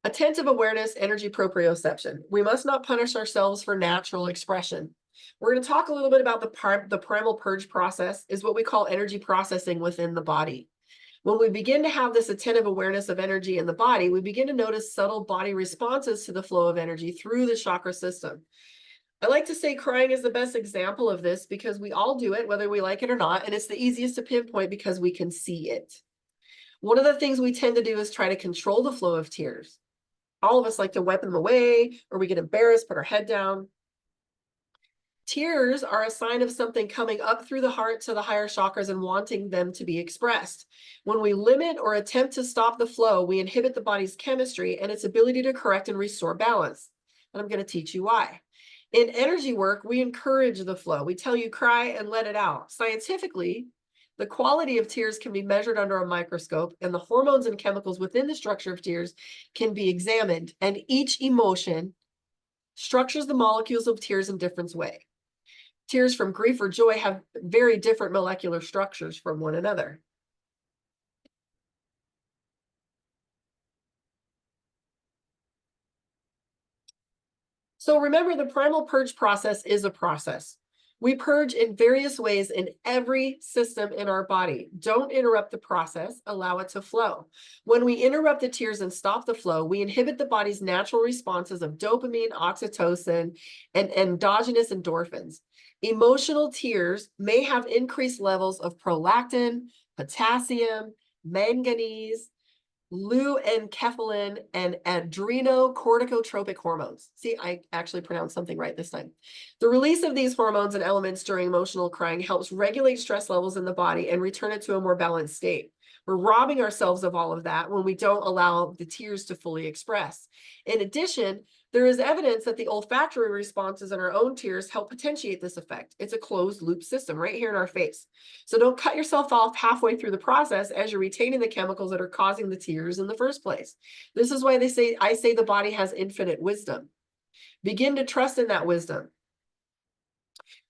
Attentive awareness, energy proprioception. We must not punish ourselves for natural expression. We're going to talk a little bit about the primal purge process, is what we call energy processing within the body. When we begin to have this attentive awareness of energy in the body, we begin to notice subtle body responses to the flow of energy through the chakra system. I like to say crying is the best example of this because we all do it, whether we like it or not, and it's the easiest to pinpoint because we can see it. One of the things we tend to do is try to control the flow of tears. All of us like to wipe them away, or we get embarrassed, put our head down. Tears are a sign of something coming up through the heart to the higher chakras and wanting them to be expressed. When we limit or attempt to stop the flow, we inhibit the body's chemistry and its ability to correct and restore balance. And I'm going to teach you why. In energy work, we encourage the flow. We tell you cry and let it out. Scientifically, the quality of tears can be measured under a microscope, and the hormones and chemicals within the structure of tears can be examined, and each emotion structures the molecules of tears in different ways. Tears from grief or joy have very different molecular structures from one another. So remember, the primal purge process is a process. We purge in various ways in every system in our body. Don't interrupt the process, allow it to flow. When we interrupt the tears and stop the flow, we inhibit the body's natural responses of dopamine, oxytocin, and endogenous endorphins. Emotional tears may have increased levels of prolactin, potassium, manganese, leukoencephalin, and adrenocorticotropic hormones. See, I actually pronounced something right this time. The release of these hormones and elements during emotional crying helps regulate stress levels in the body and return it to a more balanced state. We're robbing ourselves of all of that when we don't allow the tears to fully express. In addition, there is evidence that the olfactory responses in our own tears help potentiate this effect. It's a closed loop system right here in our face. So don't cut yourself off halfway through the process as you're retaining the chemicals that are causing the tears in the first place. This is why I say the body has infinite wisdom. Begin to trust in that wisdom.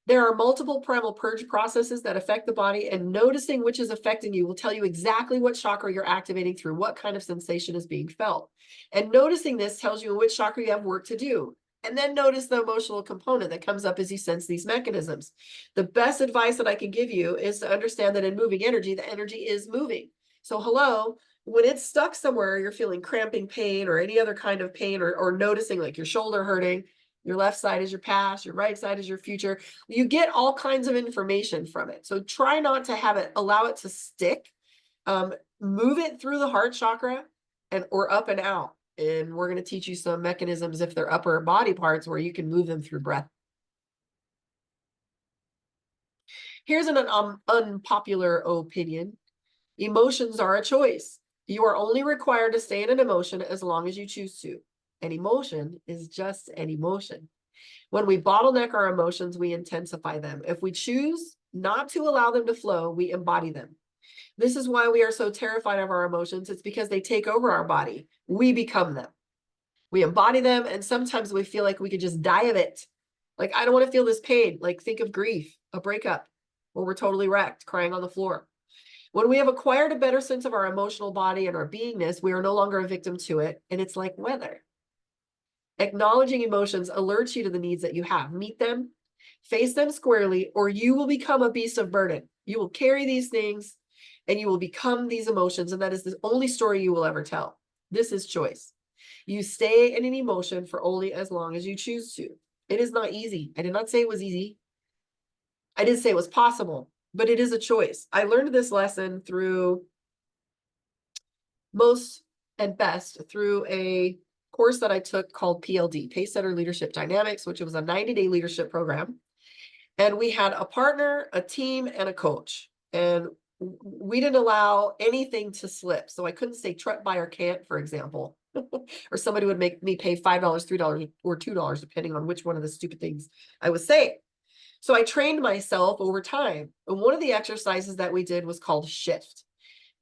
There are multiple primal purge processes that affect the body, and noticing which is affecting you will tell you exactly what chakra you're activating through what kind of sensation is being felt. And noticing this tells you in which chakra you have work to do. And then notice the emotional component that comes up as you sense these mechanisms. The best advice that I can give you is to understand that in moving energy, the energy is moving. So hello, when it's stuck somewhere, you're feeling cramping pain or any other kind of pain, or noticing like your shoulder hurting, your left side is your past, your right side is your future. You get all kinds of information from it. So try not to have it, allow it to stick. Move it through the heart chakra or up and out. And we're going to teach you some mechanisms if they're upper body parts where you can move them through breath. Here's an unpopular opinion. Emotions are a choice. You are only required to stay in an emotion as long as you choose to. An emotion is just an emotion. When we bottleneck our emotions, we intensify them. If we choose not to allow them to flow, we embody them. This is why we are so terrified of our emotions. It's because they take over our body. We become them. We embody them, and sometimes we feel like we could just die of it. Like, I don't want to feel this pain. Like, think of grief, a breakup, where we're totally wrecked, crying on the floor. When we have acquired a better sense of our emotional body and our beingness, we are no longer a victim to it, and it's like weather. Acknowledging emotions alerts you to the needs that you have. Meet them, face them squarely, or you will become a beast of burden. You will carry these things, and you will become these emotions, and that is the only story you will ever tell. This is choice. You stay in an emotion for only as long as you choose to. It is not easy. I did not say it was easy. I did say it was possible, but it is a choice. I learned this lesson through most and best through a course that I took called PLD, Pace Setter Leadership Dynamics, which was a 90-day leadership program. And we had a partner, a team, and a coach. And we didn't allow anything to slip. So I couldn't say truck, buy, or can't, for example. Or somebody would make me pay $5, $3, or $2, depending on which one of the stupid things I was saying. So I trained myself over time. And one of the exercises that we did was called Shift.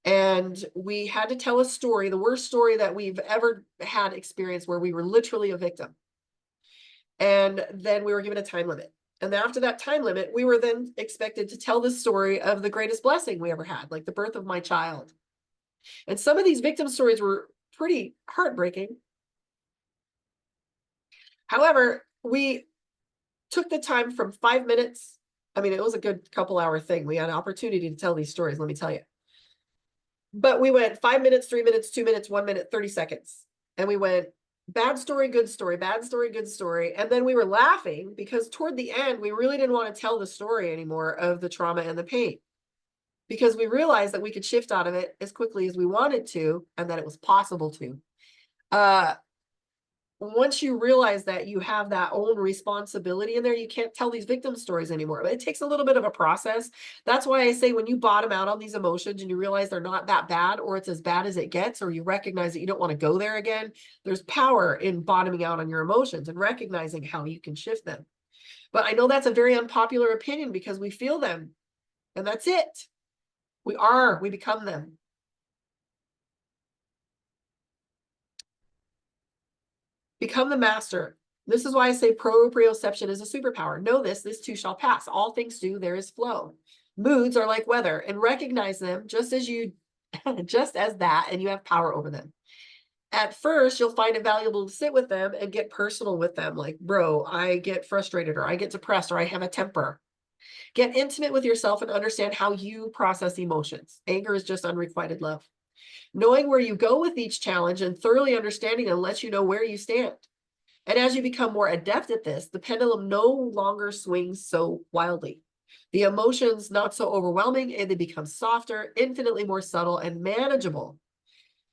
And we had to tell a story, the worst story that we've ever had experience, where we were literally a victim. And then we were given a time limit. And after that time limit, we were then expected to tell the story of the greatest blessing we ever had, like the birth of my child. And some of these victim stories were pretty heartbreaking. However, we took the time from 5 minutes. I mean, it was a good couple hour thing. We had an opportunity to tell these stories, let me tell you. But we went 5 minutes, 3 minutes, 2 minutes, 1 minute, 30 seconds. And we went bad story, good story, bad story, good story. And then we were laughing because toward the end, we really didn't want to tell the story anymore of the trauma and the pain, because we realized that we could shift out of it as quickly as we wanted to, and that it was possible to. Once you realize that you have that own responsibility in there, you can't tell these victim stories anymore. But it takes a little bit of a process. That's why I say when you bottom out on these emotions and you realize they're not that bad, or it's as bad as it gets, or you recognize that you don't want to go there again, there's power in bottoming out on your emotions and recognizing how you can shift them. But I know that's a very unpopular opinion because we feel them, and that's it. We become them. Become the master. This is why I say proprioception is a superpower. Know this too shall pass. All things do, there is flow. Moods are like weather, and recognize them just as that, and you have power over them. At first, you'll find it valuable to sit with them and get personal with them. Like, bro, I get frustrated, or I get depressed, or I have a temper. Get intimate with yourself and understand how you process emotions. Anger is just unrequited love. Knowing where you go with each challenge and thoroughly understanding them lets you know where you stand. And as you become more adept at this, the pendulum no longer swings so wildly. The emotions not so overwhelming, and they become softer, infinitely more subtle, and manageable.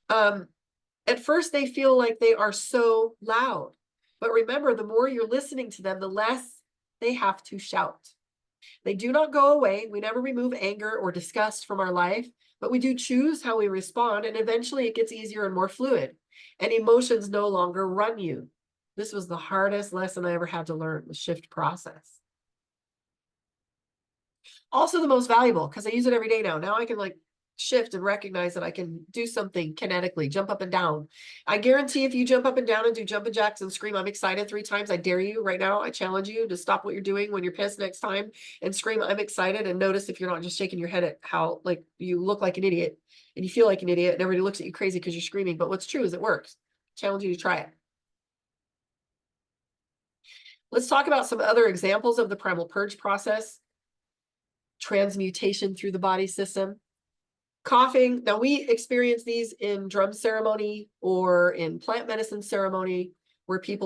At first, they feel like they are so loud. But remember, the more you're listening to them, the less they have to shout. They do not go away. We never remove anger or disgust from our life, but we do choose how we respond, and eventually it gets easier and more fluid, and emotions no longer run you. This was the hardest lesson I ever had to learn, the shift process. Also the most valuable, because I use it every day now. Now I can shift and recognize that I can do something kinetically, jump up and down. I guarantee if you jump up and down and do jumping jacks and scream, I'm excited 3 times, I dare you right now. I challenge you to stop what you're doing when you're pissed next time and scream, I'm excited, and notice if you're not just shaking your head at how you look like an idiot and you feel like an idiot and everybody looks at you crazy because you're screaming. But what's true is it works. Challenge you to try it. Let's talk about some other examples of the primal purge process. Transmutation through the body system. Coughing. Now we experience these in drum ceremony or in plant medicine ceremony, where people